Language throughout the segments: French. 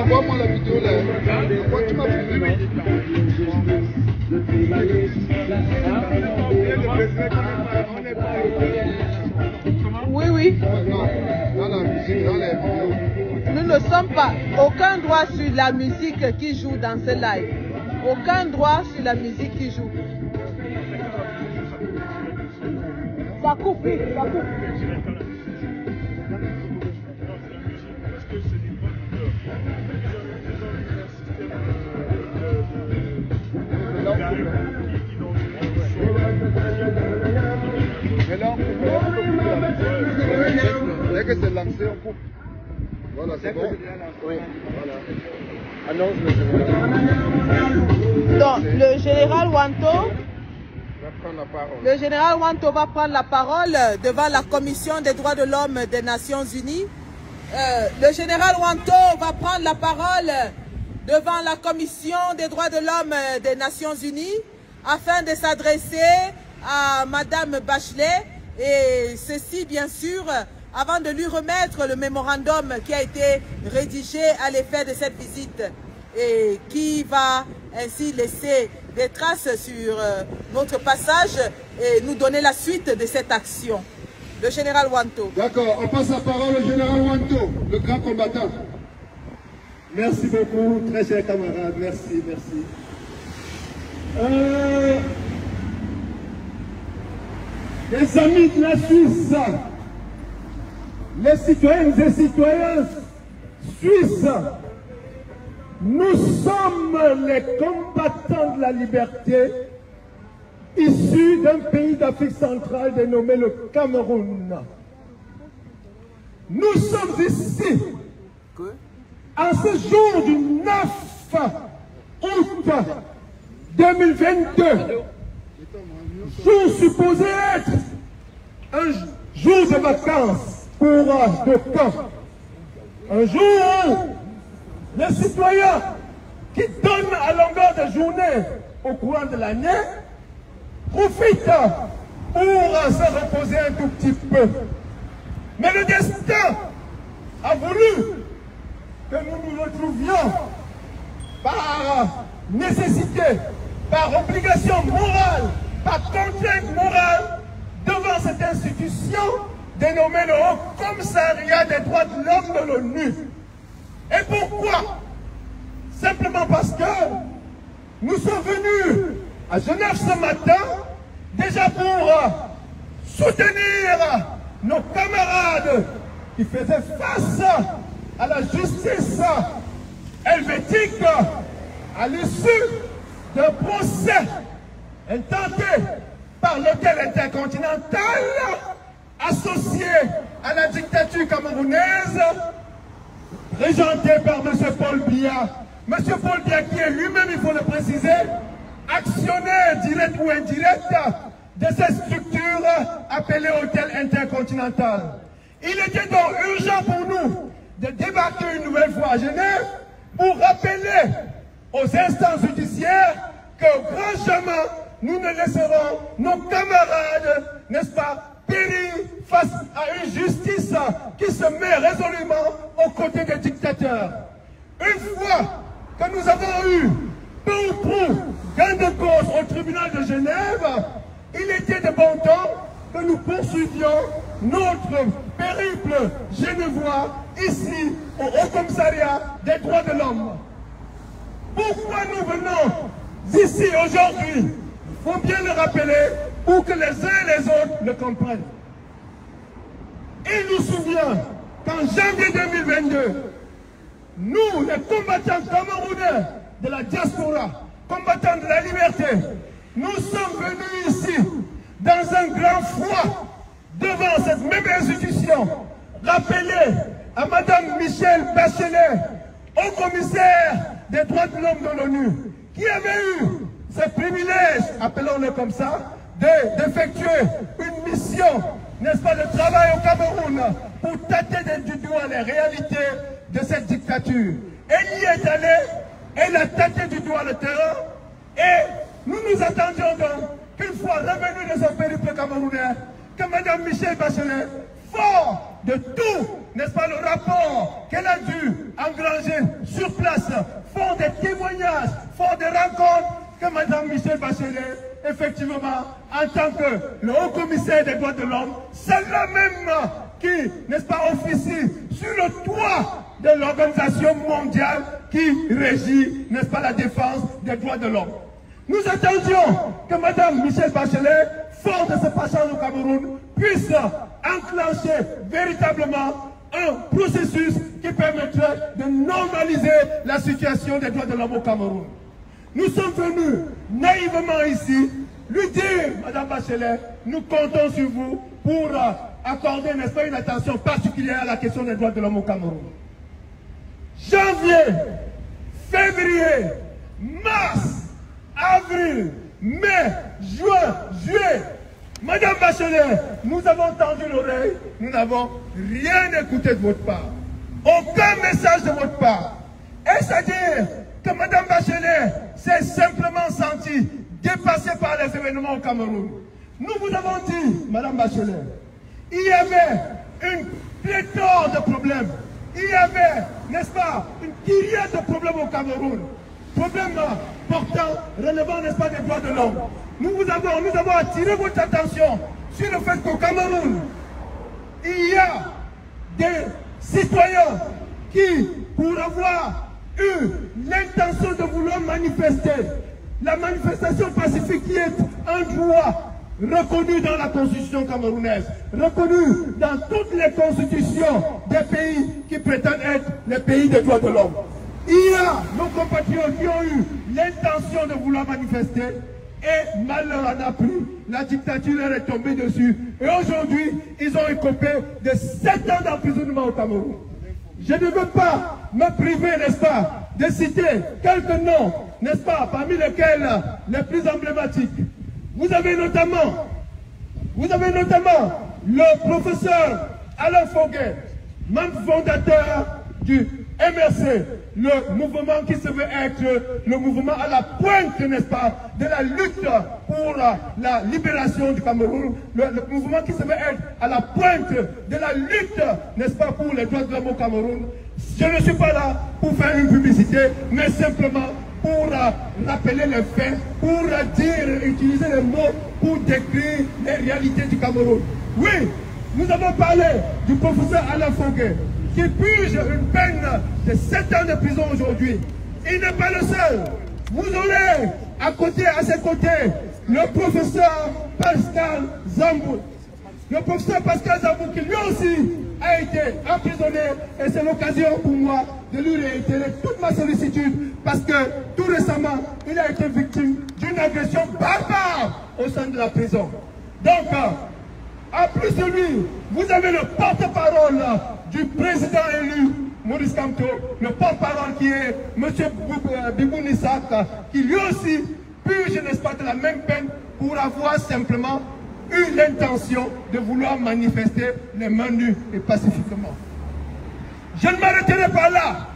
envoie-moi la vidéo là. Envoie, tu m'as filmé. Oui, oui. Dans la musique, dans les vidéos. Nous ne sommes pas aucun droit sur la musique qui joue dans ce live. Aucun droit sur la musique qui joue. Ça coupe, oui, ça coupe. Mais là, dès que c'est lancé, on coupe. Voilà, c'est bon. Oui, voilà. Annonce le général. Donc, le général Wanto. Le général Wanto va prendre la parole devant la Commission des droits de l'homme des Nations Unies. Le général Wanto va prendre la parole devant la Commission des droits de l'homme des Nations Unies afin de s'adresser à Madame Bachelet, et ceci bien sûr avant de lui remettre le mémorandum qui a été rédigé à l'effet de cette visite et qui va ainsi laisser des traces sur notre passage et nous donner la suite de cette action. Le général Wanto. D'accord, on passe la parole au général Wanto, le grand combattant. Merci beaucoup, très chers camarades, merci, merci. Les amis de la Suisse, les citoyennes et citoyens suisses, nous sommes les combattants de la liberté issus d'un pays d'Afrique centrale dénommé le Cameroun. Nous sommes ici en ce jour du 9 août 2022, jour supposé être un jour de vacances pour de camp. Un jour où les citoyens qui donnent à longueur de journée au courant de l'année profitent pour se reposer un tout petit peu. Mais le destin a voulu que nous nous retrouvions par nécessité, par obligation morale, par contrainte morale devant cette institution dénommée le Haut Commissariat des droits de l'homme de l'ONU. Et pourquoi? Simplement parce que nous sommes venus à Genève ce matin déjà pour soutenir nos camarades qui faisaient face à la justice helvétique à l'issue d'un procès intenté par l'hôtel intercontinental associé à la dictature camerounaise régenté par M. Paul Biya. M. Paul Biya qui est lui-même, il faut le préciser, actionnaire direct ou indirect de cette structure appelée hôtel intercontinental. Il était donc urgent pour nous de débarquer une nouvelle fois à Genève pour rappeler aux instances judiciaires qu'au grand chemin, nous ne laisserons nos camarades, n'est-ce pas, périr face à une justice qui se met résolument aux côtés des dictateurs. Une fois que nous avons eu peu ou prou gain de cause au tribunal de Genève, il était de bon temps que nous poursuivions notre périple genevois ici au Haut Commissariat des droits de l'homme. Pourquoi nous venons ici aujourd'hui? Il faut bien le rappeler pour que les uns et les autres le comprennent. Il nous souvient qu'en janvier 2022, nous, les combattants camerounais de la diaspora, combattants de la liberté, nous sommes venus ici dans un grand froid devant cette même institution, rappeler à Madame Michelle Bachelet, au commissaire des droits de l'homme de l'ONU, qui avait eu ce privilège, appelons-le comme ça, d'effectuer une mission, n'est-ce pas, de travail au Cameroun pour tâter du doigt les réalités de cette dictature. Elle y est allée, elle a tâté du doigt le terrain, et nous nous attendions donc qu'une fois revenue de ce périple camerounais, que Mme Michelle Bachelet, fort de tout, n'est-ce pas, le rapport qu'elle a dû engranger sur place, font des témoignages, font des rencontres, que Mme Michèle Bachelet, effectivement, en tant que le haut-commissaire des droits de l'homme, celle-là même qui, n'est-ce pas, officie sur le toit de l'organisation mondiale qui régit, n'est-ce pas, la défense des droits de l'homme. Nous attendions que Mme Michèle Bachelet, forte de ce passage au Cameroun, puisse enclencher véritablement un processus qui permettrait de normaliser la situation des droits de l'homme au Cameroun. Nous sommes venus naïvement ici lui dire, Mme Bachelet, nous comptons sur vous pour accorder, n'est-ce pas, une attention particulière à la question des droits de l'homme au Cameroun. Janvier, février, mars, avril, mai, juin, juillet, Mme Bachelet, nous avons tendu l'oreille, nous n'avons rien écouté de votre part. Aucun message de votre part. Est-ce à dire que Mme Bachelet s'est simplement sentie dépassée par les événements au Cameroun? Nous vous avons dit, Mme Bachelet, il y avait une pléthore de problèmes. Il y avait, n'est-ce pas, une kyrielle de problèmes au Cameroun. Problèmes portant, relevant, n'est-ce pas, des droits de l'homme. Nous avons attiré votre attention sur le fait qu'au Cameroun, il y a des citoyens qui, pour avoir eu l'intention de vouloir manifester, la manifestation pacifique qui est un droit reconnu dans la constitution camerounaise, reconnu dans toutes les constitutions des pays qui prétendent être les pays des droits de l'homme. Il y a nos compatriotes qui ont eu l'intention de vouloir manifester et malheur en a pris. La dictature leur est tombée dessus. Et aujourd'hui, ils ont écopé de 7 ans d'emprisonnement au Cameroun. Je ne veux pas me priver, n'est-ce pas, de citer quelques noms, n'est-ce pas, parmi lesquels les plus emblématiques. Vous avez notamment le professeur Alain Foguet, membre fondateur du MRC, le mouvement qui se veut être le mouvement à la pointe, n'est-ce pas, de la lutte pour la libération du Cameroun, le mouvement qui se veut être à la pointe de la lutte, n'est-ce pas, pour les droits de l'homme au Cameroun. Je ne suis pas là pour faire une publicité, mais simplement pour rappeler les faits, pour utiliser les mots pour décrire les réalités du Cameroun. Oui, nous avons parlé du professeur Alain Foguet, qui purge une peine de 7 ans de prison aujourd'hui. Il n'est pas le seul. Vous aurez à ses côtés, le professeur Pascal Zambou. Le professeur Pascal Zambou qui lui aussi a été emprisonné, et c'est l'occasion pour moi de lui réitérer toute ma sollicitude parce que tout récemment, il a été victime d'une agression barbare au sein de la prison. Donc, en plus de lui, vous avez le porte-parole du président élu, Maurice Kamto, le porte-parole qui est M. Biboun Issak, qui lui aussi purge, n'est-ce pas, de la même peine pour avoir simplement eu l'intention de vouloir manifester les mains nues et pacifiquement. Je ne m'arrêterai pas là.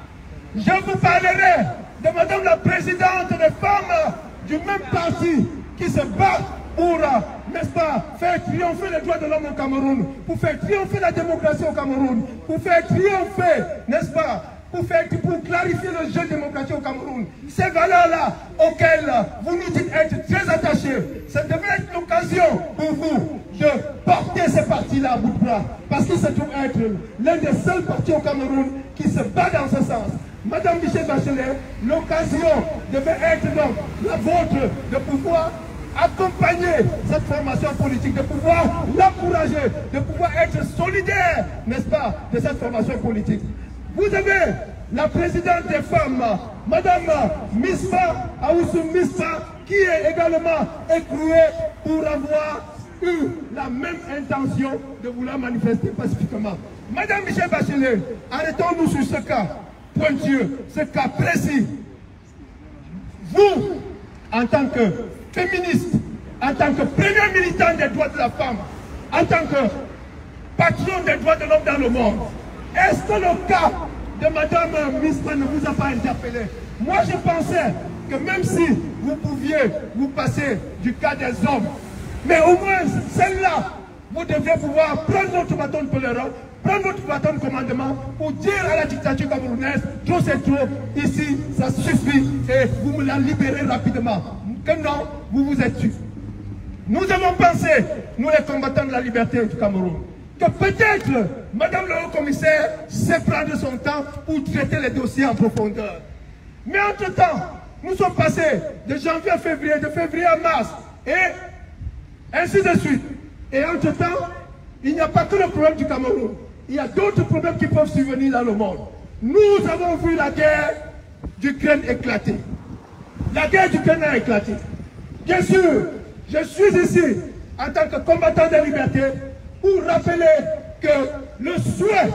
Je vous parlerai de Madame la Présidente des femmes du même parti qui se bat pour, n'est-ce pas, faire triompher les droits de l'homme au Cameroun, pour faire triompher la démocratie au Cameroun, pour faire triompher, n'est-ce pas, pour clarifier le jeu démocratique au Cameroun. Ces valeurs-là auxquelles vous nous dites être très attachés, ça devrait être l'occasion pour vous de porter ces partis-là à bout de bras, parce qu'ils se trouvent être l'un des seuls partis au Cameroun qui se bat dans ce sens. Madame Michèle Bachelet, l'occasion devait être donc la vôtre de pouvoir accompagner cette formation politique, de pouvoir l'encourager, de pouvoir être solidaire, n'est-ce pas, de cette formation politique. Vous avez la présidente des femmes, Madame Mispa Aoussou Mispa, qui est également écrouée pour avoir eu la même intention de vouloir manifester pacifiquement. Madame Michèle Bachelet, arrêtons-nous sur ce cas pointueux, ce cas précis. Vous, en tant que féministe, en tant que premier militant des droits de la femme, en tant que patron des droits de l'homme dans le monde, est-ce que le cas de Madame Mispa ne vous a pas interpellé? Moi, je pensais que même si vous pouviez vous passer du cas des hommes, mais au moins celle-là, vous deviez pouvoir prendre votre bâton de pèlerin prendre votre bâton de commandement pour dire à la dictature camerounaise, trop c'est trop, ici, ça suffit, et vous me la libérez rapidement. Que non, vous vous êtes tués. Nous avons pensé, nous les combattants de la liberté du Cameroun, que peut-être Madame le Haut-Commissaire sait prendre son temps pour traiter les dossiers en profondeur. Mais entre-temps, nous sommes passés de janvier à février, de février à mars, et ainsi de suite. Et entre-temps, il n'y a pas que le problème du Cameroun. Il y a d'autres problèmes qui peuvent survenir dans le monde. Nous avons vu la guerre d'Ukraine éclater. La guerre d'Ukraine a éclaté. Bien sûr, je suis ici en tant que combattant des libertés pour rappeler que le souhait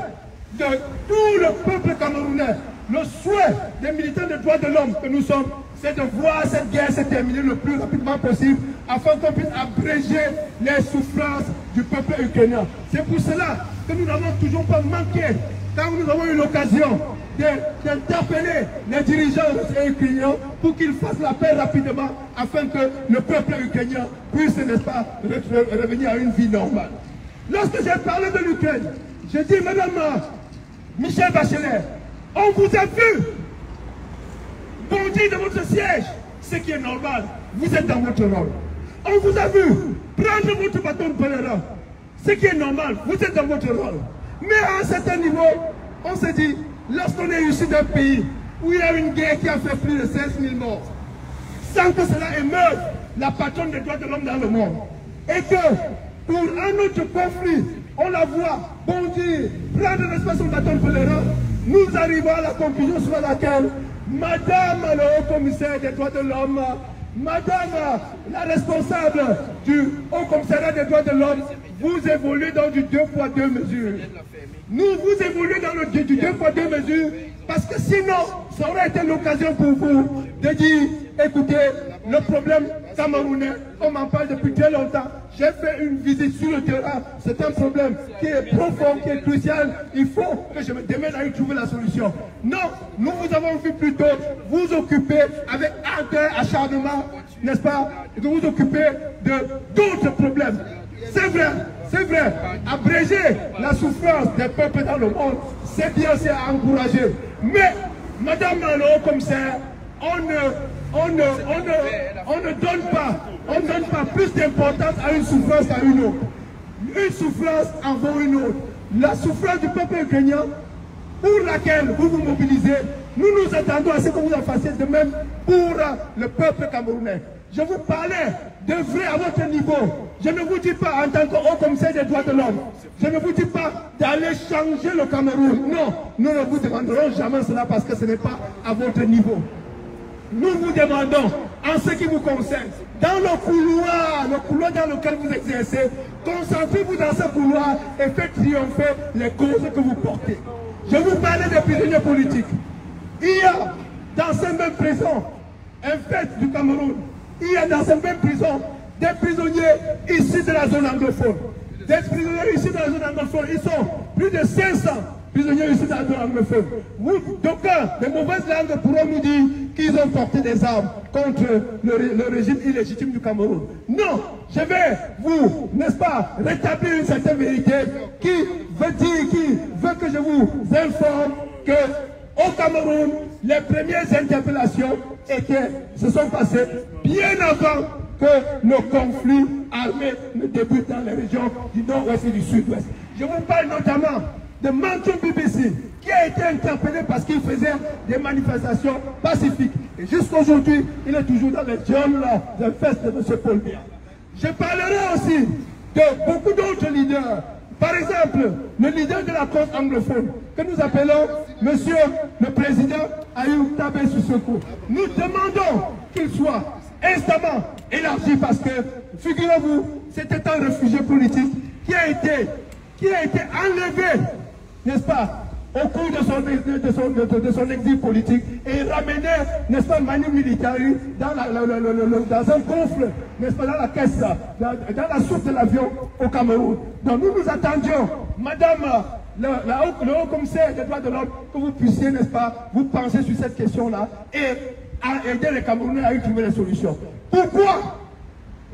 de tout le peuple camerounais, le souhait des militants des droits de l'homme que nous sommes, c'est de voir cette guerre se terminer le plus rapidement possible afin qu'on puisse abréger les souffrances du peuple ukrainien. C'est pour cela que nous n'avons toujours pas manqué, quand nous avons eu l'occasion d'interpeller les dirigeants ukrainiens pour qu'ils fassent la paix rapidement afin que le peuple ukrainien puisse, n'est-ce pas, revenir à une vie normale. Lorsque j'ai parlé de l'Ukraine, j'ai dit, Madame Michelle Bachelet, on vous a vu bondir de votre siège, ce qui est normal, vous êtes dans votre rôle. On vous a vu prendre votre bâton de pèlerin, ce qui est normal, vous êtes dans votre rôle. Mais à un certain niveau, on s'est dit, lorsqu'on est issu d'un pays où il y a une guerre qui a fait plus de 16 000 morts, sans que cela émeuve la patronne des droits de l'homme dans le monde, et que pour un autre conflit, on la voit bondir, prendre l'espace son bâton de pèlerin, nous arrivons à la conclusion sur laquelle Madame le Haut-Commissaire des droits de l'homme, Madame la responsable du Haut-Commissariat des droits de l'homme, vous évoluez dans du 2 poids 2 mesures. Nous vous évoluons dans du 2 poids 2 mesures parce que sinon, ça aurait été l'occasion pour vous de dire, écoutez, le problème camerounais, on m'en parle depuis très longtemps. J'ai fait une visite sur le terrain. C'est un problème qui est profond, qui est crucial. Il faut que je me démène à y trouver la solution. Non, nous vous avons vu plutôt vous occuper avec ardeur, acharnement, n'est-ce pas, de vous occuper de d'autres problèmes. C'est vrai, abréger la souffrance des peuples dans le monde, c'est bien, c'est à encourager. Mais, Madame le Haut-Commissaire, on ne donne pas plus d'importance à une souffrance qu'à une autre. Une souffrance en vaut une autre. La souffrance du peuple ukrainien, pour laquelle vous vous mobilisez, nous nous attendons à ce que vous en fassiez de même pour le peuple camerounais. Je vous parlais d'œuvrer à votre niveau. Je ne vous dis pas en tant que Haut-Commissaire des droits de l'homme. Je ne vous dis pas d'aller changer le Cameroun. Non, nous ne vous demanderons jamais cela parce que ce n'est pas à votre niveau. Nous vous demandons, en ce qui vous concerne, dans le couloir dans lequel vous exercez, concentrez-vous dans ce couloir et faites triompher les causes que vous portez. Je vous parlais des prisonniers politiques. Il y a dans ces mêmes prisons, un fait du Cameroun, il y a dans ces mêmes prisons des prisonniers issus de la zone anglophone. Des prisonniers issus de la zone anglophone, ils sont plus de 500 prisonniers issus de la zone anglophone. D'aucuns, les mauvaises langues pourront nous dire qu'ils ont porté des armes contre le régime illégitime du Cameroun. Non, je vais vous, n'est-ce pas, rétablir une certaine vérité qui veut que je vous informe que au Cameroun, les premières interpellations se sont passées bien avant que le conflit armé ne débute dans les régions du nord-ouest et du sud-ouest. Je vous parle notamment de Mantoum BBC, qui a été interpellé parce qu'il faisait des manifestations pacifiques. Et jusqu'à aujourd'hui, il est toujours dans les jeunes de fête de M. Paul Biya. Je parlerai aussi de beaucoup d'autres leaders. Par exemple, le leader de la cause anglophone, que nous appelons Monsieur le Président Ayoub Tabé Sissoko. Nous demandons qu'il soit instamment élargi parce que, figurez-vous, c'était un réfugié politique qui a été enlevé, n'est-ce pas, au cours de son exil politique et ramené, n'est-ce pas, manu militaire dans un coffre, n'est-ce pas, dans la caisse, dans la soute de l'avion au Cameroun. Donc nous nous attendions, Madame le Haut-Commissaire des droits de l'homme, que vous puissiez, n'est-ce pas, vous pencher sur cette question-là et à aider les Camerounais à y trouver des solutions. Pourquoi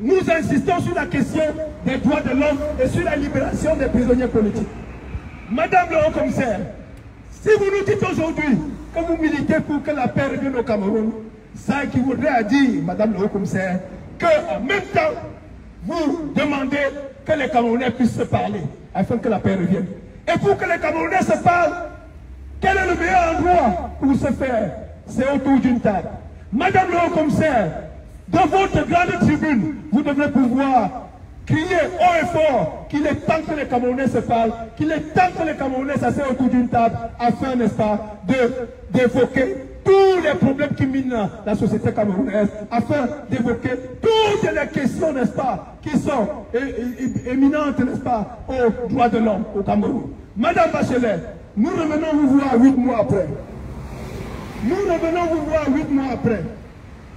nous insistons sur la question des droits de l'homme et sur la libération des prisonniers politiques? Madame le haut-commissaire, si vous nous dites aujourd'hui que vous militez pour que la paix revienne au Cameroun, ça équivaudrait à dire, Madame le haut-commissaire, qu'en même temps, vous demandez que les Camerounais puissent se parler afin que la paix revienne. Et pour que les Camerounais se parlent, quel est le meilleur endroit pour se faire? C'est autour d'une table. Madame le haut-commissaire, dans votre grande tribune, vous devrez pouvoir crier haut et fort qu'il est temps que les Camerounais se parlent, qu'il est temps que les Camerounais s'asseyent autour d'une table afin, n'est-ce pas, d'évoquer tous les problèmes qui minent la société camerounaise, afin d'évoquer toutes les questions, n'est-ce pas, qui sont éminentes, n'est-ce pas, aux droits de l'homme au Cameroun. Madame Bachelet, nous revenons vous voir 8 mois après. Nous revenons vous voir 8 mois après.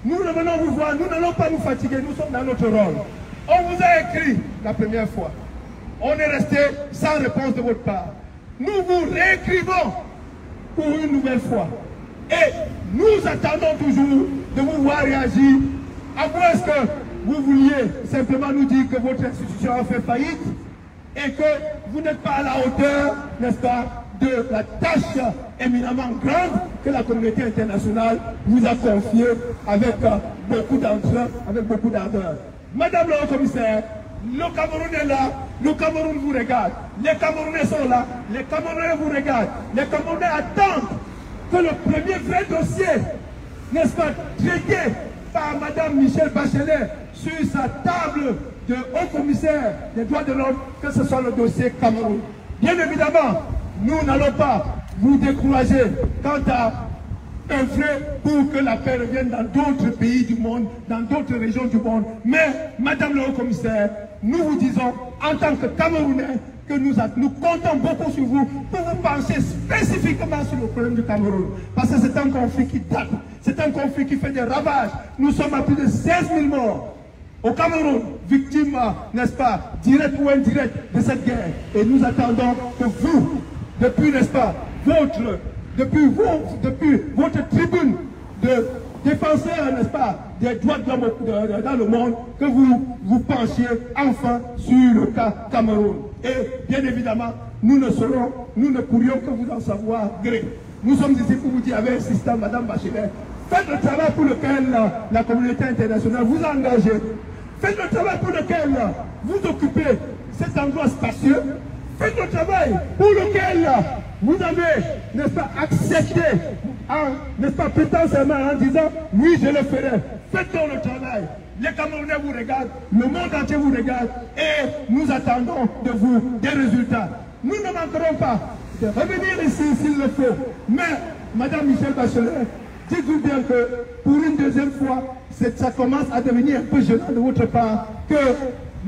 Nous revenons vous voir, nous n'allons pas nous fatiguer, nous sommes dans notre rôle. On vous a écrit la première fois. On est resté sans réponse de votre part. Nous vous réécrivons pour une nouvelle fois. Et nous attendons toujours de vous voir réagir. À moins que vous vouliez simplement nous dire que votre institution a fait faillite et que vous n'êtes pas à la hauteur, n'est-ce pas, de la tâche éminemment grande que la communauté internationale vous a confiée avec beaucoup d'entrain, avec beaucoup d'ardeur. Madame le haut-commissaire, le Cameroun est là, le Cameroun vous regarde, les Camerounais sont là, les Camerounais vous regardent, les Camerounais attendent que le premier vrai dossier, n'est-ce pas, traité par Madame Michèle Bachelet sur sa table de haut-commissaire des droits de l'homme, que ce soit le dossier Cameroun. Bien évidemment, nous n'allons pas vous décourager quant à œuvrer pour que la paix revienne dans d'autres pays du monde, dans d'autres régions du monde. Mais, Madame le haut-commissaire, nous vous disons, en tant que Camerounais, que nous comptons beaucoup sur vous pour vous pencher spécifiquement sur le problème du Cameroun. Parce que c'est un conflit qui date, c'est un conflit qui fait des ravages. Nous sommes à plus de 16 000 morts au Cameroun, victimes, n'est-ce pas, directes ou indirectes de cette guerre. Et nous attendons que vous, depuis, n'est-ce pas, depuis votre tribune de défenseur, n'est-ce pas, des droits de l'homme dans le monde, que vous vous penchiez enfin sur le cas Cameroun. Et bien évidemment, nous ne pourrions que vous en savoir gré. Nous sommes ici pour vous dire avec insistance, Madame Bachelet, faites le travail pour lequel la communauté internationale vous a engagé. Faites le travail pour lequel vous occupez cet endroit spacieux. Faites le travail pour lequel vous avez, n'est-ce pas, accepté, n'est-ce pas, prétensément en disant, oui, je le ferai. Faites donc le travail. Les Camerounais vous regardent, le monde entier vous regarde, et nous attendons de vous des résultats. Nous ne manquerons pas de revenir ici s'il le faut. Mais, Madame Michèle Bachelet, dites-vous bien que pour une deuxième fois, ça commence à devenir un peu gênant de votre part que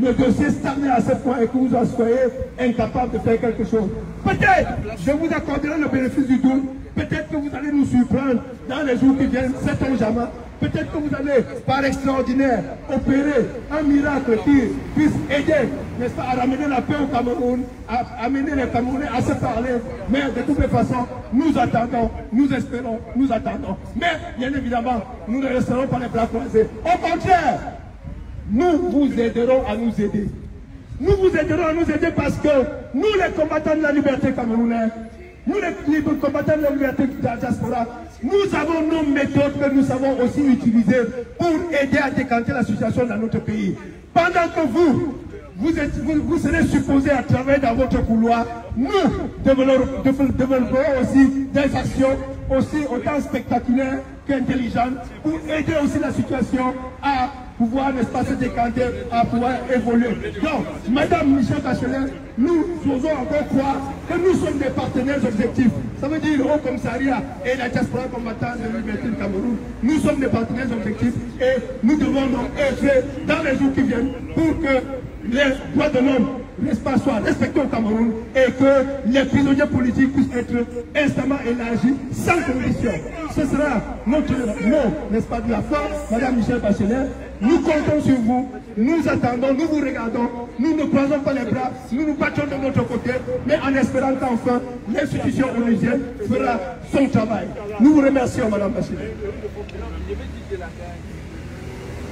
le dossier stagne à ce point et que vous en soyez incapable de faire quelque chose. Peut-être, je vous accorderai le bénéfice du doute, peut-être que vous allez nous surprendre dans les jours qui viennent, sait-on jamais. Peut-être que vous allez, par extraordinaire, opérer un miracle qui puisse aider, n'est-ce pas, à ramener la paix au Cameroun, à amener les Camerounais à se parler. Mais de toutes les façons, nous attendons, nous espérons, nous attendons. Mais, bien évidemment, nous ne resterons pas les bras croisés. Au contraire, nous vous aiderons à nous aider. Nous vous aiderons à nous aider parce que nous, les combattants de la liberté camerounaise, nous, les combattants de la liberté de la diaspora, nous avons nos méthodes que nous savons aussi utiliser pour aider à décanter la situation dans notre pays. Pendant que vous serez supposés à travailler dans votre couloir, nous développerons aussi des actions aussi autant spectaculaires qu'intelligentes pour aider aussi la situation à pouvoir, n'est-ce pas, se décanter, à pouvoir évoluer. Donc, Madame Michèle Bachelet, nous osons encore croire que nous sommes des partenaires objectifs. Ça veut dire le Haut Commissariat et la diaspora combattante de la liberté du Cameroun. Nous sommes des partenaires objectifs et nous devons donc œuvrer dans les jours qui viennent pour que les droits de l'homme, n'est-ce pas, soient respectés au Cameroun et que les prisonniers politiques puissent être instamment élargis sans condition. Ce sera notre mot, n'est-ce pas, de la force, Madame Michèle Bachelet. Nous comptons sur vous, nous attendons, nous vous regardons, nous ne croisons pas les bras, nous nous battons de notre côté, mais en espérant qu'enfin l'institution onusienne fera son travail. Nous vous remercions, Madame Bachelet.